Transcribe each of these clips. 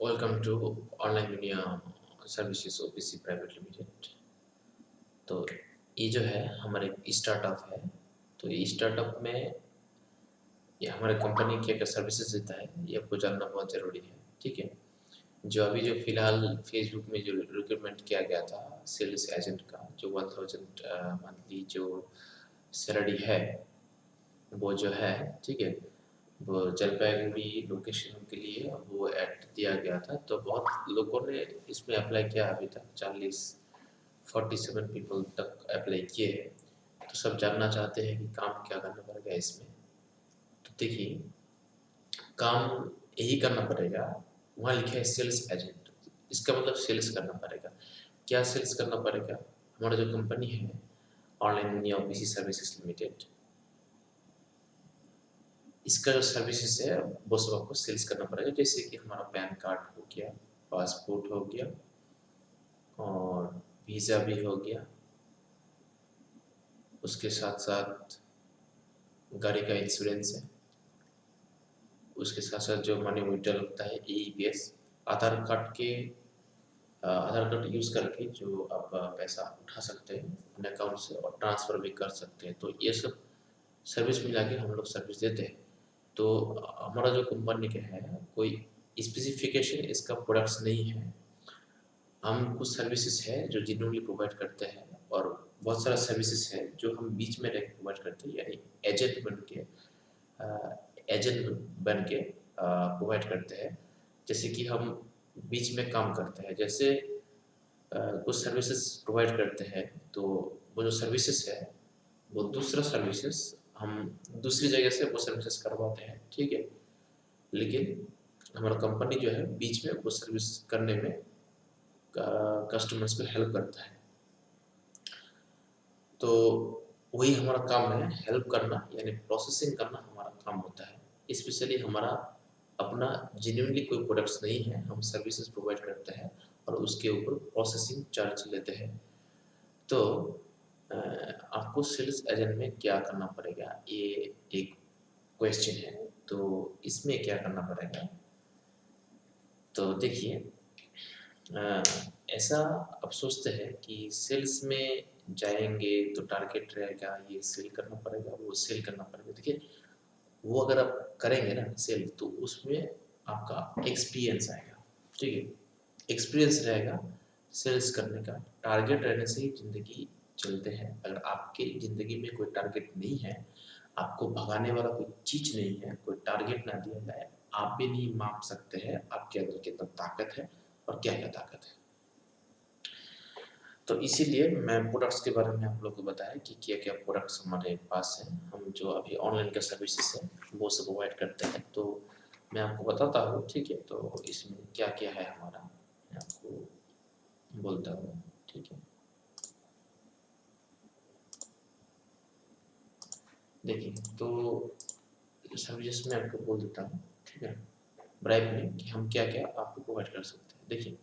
Welcome to online दुनिया services OPC private limited. तो ये जो है हमारे स्टार्टअप है। तो ये स्टार्टअप में ये हमारे कंपनी क्या क्या सर्विसेज देता है ये आपको जानना बहुत ज़रूरी है। ठीक है, जो फ़िलहाल फेसबुक में जो रिक्रूटमेंट किया गया था सेल्स एजेंट का, जो 1000 मंथली जो सैलरी है वो जो है, ठीक है, वो जलपाईगुड़ी लोकेशन के लिए वो ऐड दिया गया था। तो बहुत लोगों ने इसमें अप्लाई किया, अभी तक 47 पीपल तक अप्लाई किए हैं। तो सब जानना चाहते हैं कि काम क्या करना पड़ेगा इसमें। तो देखिए, काम यही करना पड़ेगा। वहाँ लिखा है सेल्स एजेंट, इसका मतलब सेल्स करना पड़ेगा। क्या सेल्स करना पड़ेगा? हमारा जो कंपनी है ऑनलाइन दुनिया ओपीसी सर्विसेज लिमिटेड, इसका जो सर्विसेज है वो सब आपको सेल्स करना पड़ेगा। जैसे कि हमारा पैन कार्ड हो गया, पासपोर्ट हो गया और वीज़ा भी हो गया। उसके साथ साथ गाड़ी का इंश्योरेंस है। उसके साथ साथ जो मनी विड्रॉल होता है एईपीएस, आधार कार्ड के आधार कार्ड यूज़ करके जो आप पैसा उठा सकते हैं अपने अकाउंट से और ट्रांसफ़र भी कर सकते हैं। तो ये सब सर्विस मिला के हम लोग सर्विस देते हैं। तो हमारा जो कंपनी का है, कोई स्पेसिफिकेशन इसका प्रोडक्ट्स नहीं है। हम कुछ सर्विसेज है जो जेन्युइनली प्रोवाइड करते हैं और बहुत सारा सर्विसेज है जो हम बीच में रह प्रोवाइड करते हैं, यानी एजेंट बन के एजेंट बन के प्रोवाइड करते हैं। जैसे कि हम बीच में काम करते हैं, जैसे कुछ सर्विसेज प्रोवाइड करते हैं, तो वो जो सर्विसेज है वो दूसरा सर्विसेज हम दूसरी जगह से वो सर्विसेज करवाते हैं। ठीक है, लेकिन हमारा कंपनी जो है बीच में वो सर्विस करने में कस्टमर्स को हेल्प करता है। तो वही हमारा काम है, हेल्प करना, यानी प्रोसेसिंग करना हमारा काम होता है। स्पेशली हमारा अपना जेन्युइनली कोई प्रोडक्ट्स नहीं है, हम सर्विसेज प्रोवाइड करते हैं और उसके ऊपर प्रोसेसिंग चार्ज लेते हैं। तो आपको सेल्स एजेंट में क्या करना पड़ेगा, ये एक क्वेश्चन है। तो इसमें क्या करना पड़ेगा, तो देखिए, अ, ऐसा आप सोचते हैं कि सेल्स में जाएंगे तो टारगेट रहेगा, ये सेल करना पड़ेगा, वो सेल करना पड़ेगा। देखिए, वो अगर आप करेंगे ना सेल, तो उसमें आपका एक्सपीरियंस आएगा। ठीक है, एक्सपीरियंस रहेगा सेल्स करने का। टारगेट रहने से ही ज़िंदगी चलते हैं। अगर आपके ज़िंदगी में कोई टारगेट नहीं है, आपको भगाने वाला कोई चीज़ नहीं है, कोई टारगेट ना दिया जाए, आप भी नहीं माप सकते हैं आपके अंदर कितना ताकत है और क्या-क्या ताकत है। तो इसीलिए मैं प्रोडक्ट्स के बारे में आप लोगों को बताया कि क्या-क्या प्रोडक्ट्स हमारे पास हैं। हम जो अभी ऑनलाइन का सर्विसेज है, वो सब प्रोवाइड करते हैं। तो मैं आपको बताता हूँ, ठीक है? तो इसमें क्या-क्या है हमारा, मैं आपको बोलता हूँ, ठीक है? देखिए, तो सर्विसेज में आपको बोल देता हूँ, ठीक है? ब्राइब में कि हम क्या-क्या आपको प्रोवाइड कर सकते हैं। देखिए,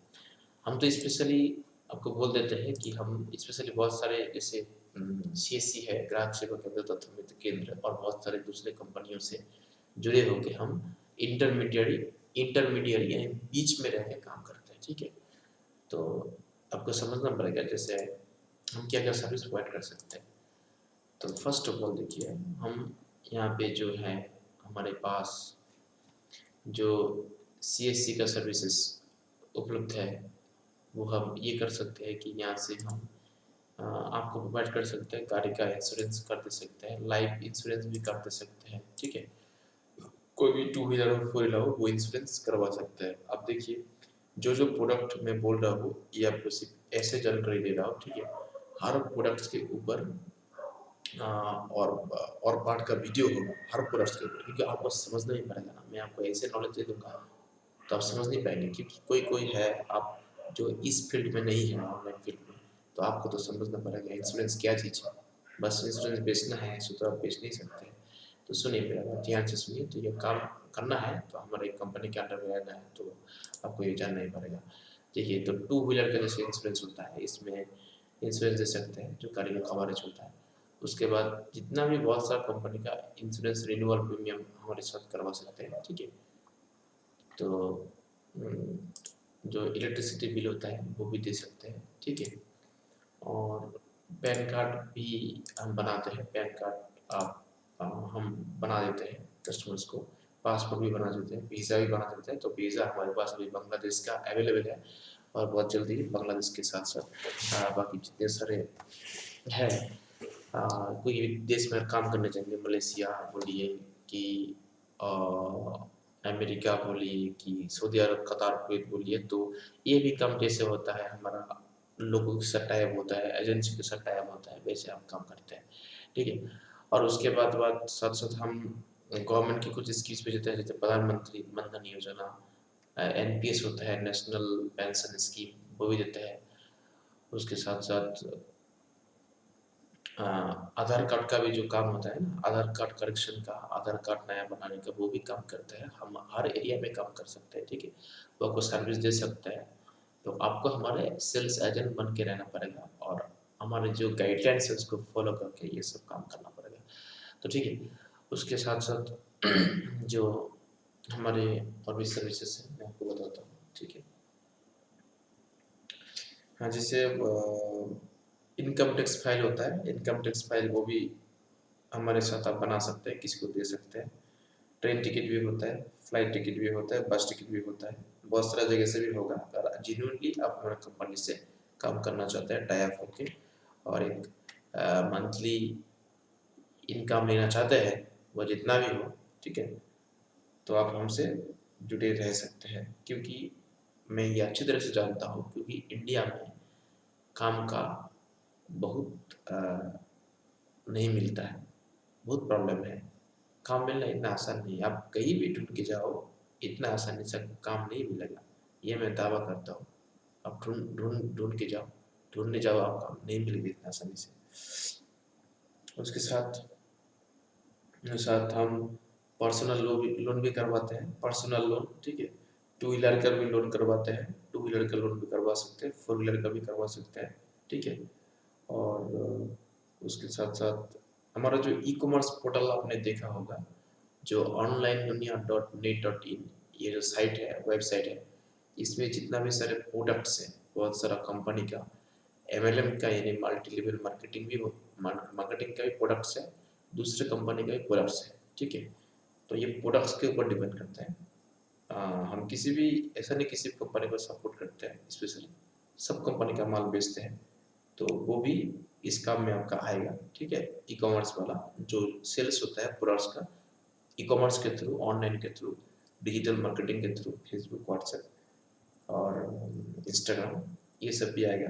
हम तो स्पेशली आपको बोल देते हैं कि हम स्पेशली बहुत सारे जैसे सीएससी है, ग्राहक सेवा केंद्र तथा मित्र केंद्र, और बहुत सारे दूसरे कंपनियों से जुड़े होके हम इंटरमीडियरी इंटरमीडियरी यानी बीच में रह के काम करते हैं। ठीक है, तो आपको समझना पड़ेगा जैसे हम क्या क्या सर्विस प्रोवाइड कर सकते हैं। तो फर्स्ट ऑफ ऑल देखिए, हम यहाँ पे जो है हमारे पास जो सीएससी का सर्विसेज उपलब्ध है, वो हम ये कर सकते हैं कि यहाँ से हम आपको प्रोवाइड कर सकते हैं। गाड़ी का इंश्योरेंस कर दे सकते हैं, लाइफ इंश्योरेंस भी कर दे सकते हैं। ठीक है, कोई भी टू व्हीलर हो फोर व्हीलर हो वो इंश्योरेंस करवा सकते हैं। अब देखिए, जो प्रोडक्ट मैं बोल रहा हूँ ये आपको सिर्फ ऐसे जानकारी दे रहा हूँ। ठीक है, हर प्रोडक्ट्स के ऊपर और पार्ट का वीडियो होगा हर प्रोडक्ट्स के ऊपर, क्योंकि आपको समझना ही पड़ेगा ना। मैं आपको ऐसे नॉलेज दे दूंगा तो आप समझ नहीं पाएंगे, क्योंकि कोई कोई है आप जो इस फील्ड में नहीं है, ऑनलाइन फील्ड में, तो आपको तो समझना पड़ेगा इंश्योरेंस क्या चीज़ है। बस इंश्योरेंस बेचना है ऐसे तो आप बेच नहीं सकते। तो सुनिए, मेरा बात ध्यान से सुनिए। तो ये काम करना है तो हमारे कंपनी के अंडर में रहना है, तो आपको ये जानना ही पड़ेगा। देखिए, तो टू व्हीलर का जैसे इंश्योरेंस होता है, इसमें इंश्योरेंस दे सकते हैं जो गाड़ी का कवरेज होता है। उसके बाद जितना भी बहुत सारा कंपनी का इंश्योरेंस रिन्यूअल प्रीमियम हमारे साथ करवा सकते हैं। ठीक है, तो जो इलेक्ट्रिसिटी बिल होता है वो भी दे सकते हैं, ठीक है। और पैन कार्ड भी हम बनाते हैं, पैन कार्ड हम बना देते हैं कस्टमर्स को, पासपोर्ट भी बना देते हैं, वीज़ा भी बना देते हैं। तो वीज़ा हमारे पास अभी बांग्लादेश का अवेलेबल है और बहुत जल्दी बांग्लादेश के साथ साथ बाकी जितने सारे हैं कोई भी देश में काम करने जाएंगे, मलेशिया बोलिए कि अ, अमेरिका बोलिए कि सऊदी अरब, कतार, कुवैत बोलिए, तो ये भी काम कैसे होता है, हमारा लोगों के साथ टाइप होता है, एजेंसी के साथ टाइप होता है, वैसे हम काम करते हैं, ठीक है। और उसके बाद साथ साथ हम गवर्नमेंट की कुछ स्कीम्स भी देते हैं, जैसे प्रधानमंत्री मनधन योजना, एनपीएस होता है, नेशनल पेंशन स्कीम, वो भी देते हैं। उसके साथ साथ आधार कार्ड का भी जो काम होता है ना, आधार कार्ड करेक्शन का, आधार कार्ड नया बनाने का, वो भी काम करते हैं। हम हर एरिया में काम कर सकते हैं, ठीक है। वो आपको सर्विस दे सकते हैं। तो आपको हमारे सेल्स एजेंट बन के रहना पड़ेगा और हमारे जो गाइडलाइंस है उसको फॉलो करके ये सब काम करना पड़ेगा, तो ठीक है। उसके साथ साथ जो हमारे और भी सर्विसेज हैं मैं आपको बताता हूँ, ठीक है। हाँ, जैसे इनकम टैक्स फाइल होता है, इनकम टैक्स फाइल वो भी हमारे साथ आप बना सकते हैं, किसी को दे सकते हैं। ट्रेन टिकट भी होता है, फ्लाइट टिकट भी होता है, बस टिकट भी होता है, बहुत सारा जगह से भी होगा। अगर जेन्युइनली आप हमारे कंपनी से काम करना चाहते हैं, टाई अप होके, और एक मंथली इनकम लेना चाहते हैं, वो जितना भी हो, ठीक है, तो आप हमसे जुड़े रह सकते हैं। क्योंकि मैं ये अच्छी तरह से जानता हूँ, क्योंकि इंडिया में काम का बहुत नहीं मिलता है, बहुत प्रॉब्लम है। काम मिलना इतना आसान नहीं है, आप कहीं भी ढूंढ के जाओ, इतना आसानी से आपको काम नहीं मिलेगा, ये मैं दावा करता हूँ। आप ढूंढ ढूंढ ढूंढ के जाओ, ढूंढने जाओ, आप काम नहीं मिलेगा इतना आसानी से। उसके साथ साथ हम पर्सनल लोन भी करवाते हैं, पर्सनल लोन, ठीक है। टू व्हीलर का भी लोन करवाते हैं, टू व्हीलर का लोन भी करवा सकते हैं, फोर व्हीलर का भी करवा सकते हैं, ठीक है। और उसके साथ साथ हमारा जो ई कॉमर्स पोर्टल आपने देखा होगा, जो ऑनलाइन दुनिया .net.in, ये जो साइट है, वेबसाइट है, इसमें जितना भी सारे प्रोडक्ट्स हैं, बहुत सारा कंपनी का, एमएलएम का यानी मल्टी लेवल मार्केटिंग भी मार्केटिंग का भी प्रोडक्ट्स है, दूसरे कंपनी का भी प्रोडक्ट्स है, ठीक है। तो ये प्रोडक्ट्स के ऊपर डिपेंड करता है। हम किसी भी ऐसा नहीं किसी कंपनी को सपोर्ट करते हैं स्पेशली, सब कंपनी का माल बेचते हैं, तो वो भी इस काम में आपका आएगा, ठीक है। ई कॉमर्स वाला जो सेल्स होता है प्रोडक्ट्स का, ई कॉमर्स के थ्रू, ऑनलाइन के थ्रू, डिजिटल मार्केटिंग के थ्रू, फेसबुक, व्हाट्सएप और इंस्टाग्राम, ये सब भी आएगा।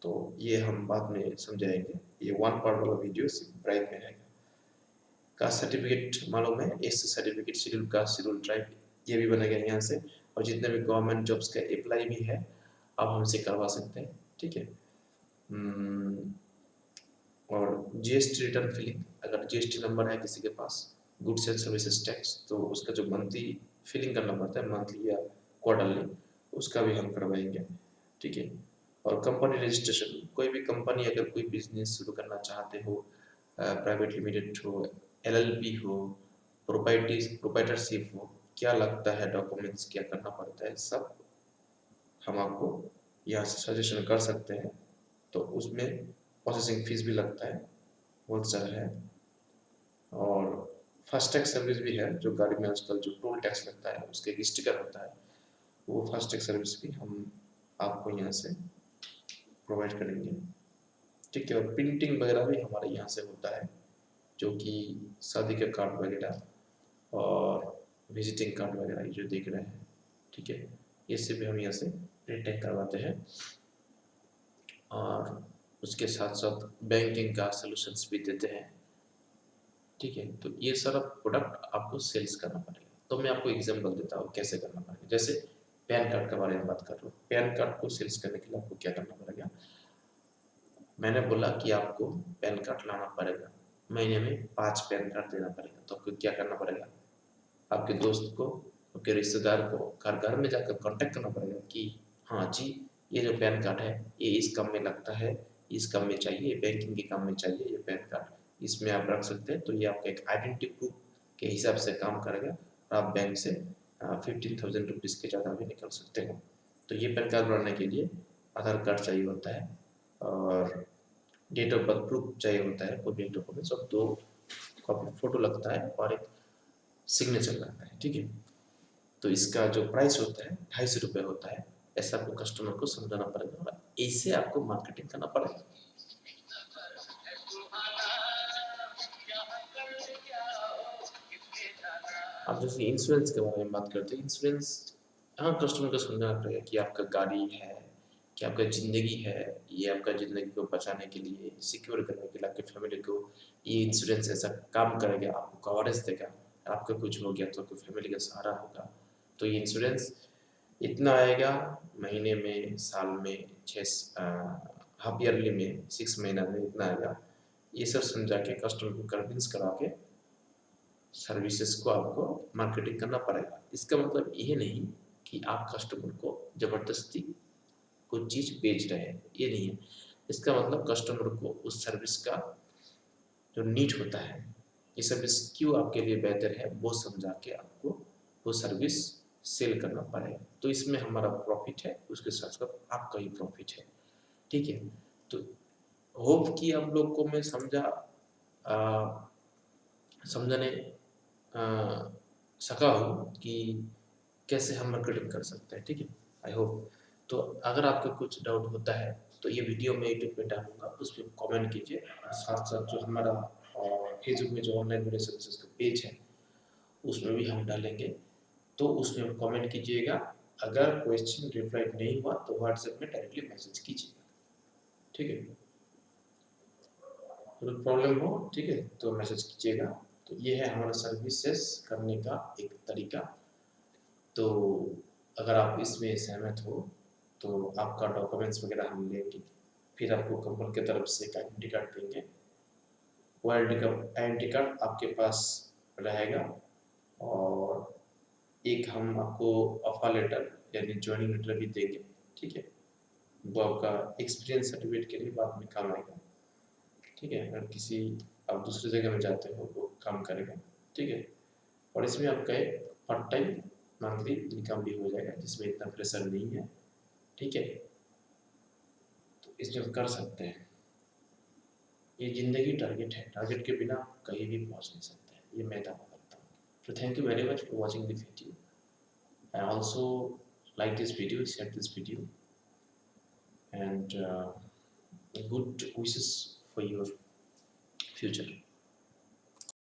तो ये हम बाद में समझाएंगे, ये वन पार्ट वाला वीडियो सिर्फ ब्राइट में रहेगा। कास्ट सर्टिफिकेट मालूम है, S certificate, schedule caste, schedule tribe, ये भी बनेगा यहाँ से। और जितने भी गवर्नमेंट जॉब्स का अप्लाई भी है, आप हमसे करवा सकते हैं, ठीक है। और जीएसटी रिटर्न फिलिंग, अगर जीएसटी नंबर है किसी के पास, गुड्स एंड सर्विसेज टैक्स, तो उसका जो मंथली फिलिंग करना पड़ता है, मंथली या क्वार्टरली, उसका भी हम करवाएंगे, ठीक है। और कंपनी रजिस्ट्रेशन, कोई भी कंपनी अगर कोई बिजनेस शुरू करना चाहते हो, प्राइवेट लिमिटेड हो, एलएलपी हो, प्रोप्राइटरशिप हो, क्या लगता है डॉक्यूमेंट्स, क्या करना पड़ता है, सब हम आपको यहाँ से सजेशन कर सकते हैं। तो उसमें प्रोसेसिंग फीस भी लगता है, बहुत सारा है। और फास्टैग सर्विस भी है, जो गाड़ी में आजकल जो टोल टैक्स लगता है उसके एक स्टिकर होता है, वो फास्टैग सर्विस भी हम आपको यहाँ से प्रोवाइड करेंगे, ठीक है। और प्रिंटिंग वगैरह भी हमारे यहाँ से होता है, जो कि शादी के कार्ड वगैरह और विजिटिंग कार्ड वगैरह ये जो देख रहे हैं, ठीक है, ये से भी हम यहाँ से प्रिंटिंग करवाते हैं। और उसके साथ साथ बैंकिंग का सॉल्यूशंस भी देते हैं, ठीक है। तो ये सारा प्रोडक्ट आपको सेल्स करना पड़ेगा। तो मैं आपको एग्जांपल देता हूँ कैसे करना पड़ेगा। जैसे पैन कार्ड के बारे में बात कर रहा हूँ, पैन कार्ड को सेल्स करने के लिए आपको क्या करना पड़ेगा। मैंने बोला कि आपको पैन कार्ड लाना पड़ेगा, महीने में 5 पैन कार्ड देना पड़ेगा। तो आपको क्या करना पड़ेगा, आपके दोस्त को, आपके रिश्तेदार को घर घर में जाकर कांटेक्ट करना पड़ेगा कि हाँ जी, ये जो पैन कार्ड है ये इस काम में लगता है, इस काम में चाहिए, बैंकिंग के काम में चाहिए ये पैन कार्ड, इसमें आप रख सकते हैं। तो ये आपका एक आइडेंटिटी प्रूफ के हिसाब से काम करेगा और आप बैंक से 15,000 रुपीज़ के ज़्यादा भी निकल सकते हो। तो ये पैन कार्ड बनाने के लिए आधार कार्ड चाहिए होता है और डेट ऑफ बर्थ प्रूफ चाहिए होता है, कोई भी डॉक्यूमेंट्स, और 2 कॉपी फोटो लगता है और एक सिग्नेचर लगता है, ठीक है। तो इसका जो प्राइस होता है 250 रुपये होता है। ऐसा आपको कस्टमर को समझाना पड़ेगा और ऐसे आपको मार्केटिंग करना पड़ेगा। अब जैसे इंश्योरेंस के बारे में बात करते हैं, इंश्योरेंस हाँ कस्टमर को समझाना पड़ेगा कि आपका गाड़ी है, कि आपका ज़िंदगी है, ये आपका ज़िंदगी को बचाने के लिए, सिक्योर करने के लिए आपकी फैमिली को ये इंश्योरेंस ऐसा काम करेगा, आपको कवरेज देगा। आपका कुछ हो गया तो आपकी फैमिली का सहारा होगा। तो ये इंश्योरेंस इतना आएगा महीने में, साल में, हाफ ईयरली में, 6 महीना में इतना आएगा। ये सब समझा के कस्टमर को कन्विंस करा के सर्विसेज को आपको मार्केटिंग करना पड़ेगा। इसका मतलब ये नहीं कि आप कस्टमर को ज़बरदस्ती कुछ चीज़ बेच रहे हैं, ये नहीं है। इसका मतलब कस्टमर को उस सर्विस का जो नीड होता है, ये सर्विस क्यों आपके लिए बेहतर है, वो समझा के आपको वो सर्विस सेल करना पड़ेगा। तो इसमें हमारा प्रॉफिट है, उसके साथ साथ आपका ही प्रॉफिट है, ठीक है। तो होप कि आप लोग को मैं समझाने अ, सका हूँ कि कैसे हम मार्केटिंग कर सकते हैं, ठीक है। I hope. तो अगर आपका कुछ डाउट होता है तो ये वीडियो मैं यूट्यूब पे डालूंगा, उस पर कॉमेंट कीजिए। और साथ साथ जो हमारा फेसबुक में जो ऑनलाइन वीडियो सर्विसेज का पेज है उसमें भी हम डालेंगे, तो उसमें कमेंट कीजिएगा। अगर क्वेश्चन रिप्लाई नहीं हुआ तो व्हाट्सएप में डायरेक्टली मैसेज कीजिएगा, ठीक है। कोई प्रॉब्लम हो, ठीक है, तो मैसेज कीजिएगा। तो ये है हमारा सर्विसेज करने का एक तरीका। तो अगर आप इसमें सहमत हो तो आपका डॉक्यूमेंट्स वगैरह हम लेंगे, फिर आपको कंपनी की तरफ से एक आइडेंटिटी कार्ड देंगे। वो आइडेंटिटी कार्ड आपके पास रहेगा और एक हम आपको ऑफर लेटर यानी ज्वाइनिंग लेटर भी देंगे, ठीक है। वो आपका एक्सपीरियंस सर्टिफिकेट के लिए बाद में काम आएगा, ठीक है। अगर किसी आप दूसरी जगह में जाते हो वो काम करेगा, ठीक है। और इसमें आपका एक पार्ट टाइम मंथली इनकम भी हो जाएगा जिसमें इतना प्रेशर नहीं है, ठीक है। तो इसमें आप कर सकते हैं। ये ज़िंदगी टारगेट है, टारगेट के बिना आप कहीं भी पहुंच नहीं सकते हैं, ये मैं दावा करता हूँ। तो thank you very much for watching this video. I also like this video, share this video, and good wishes for your future.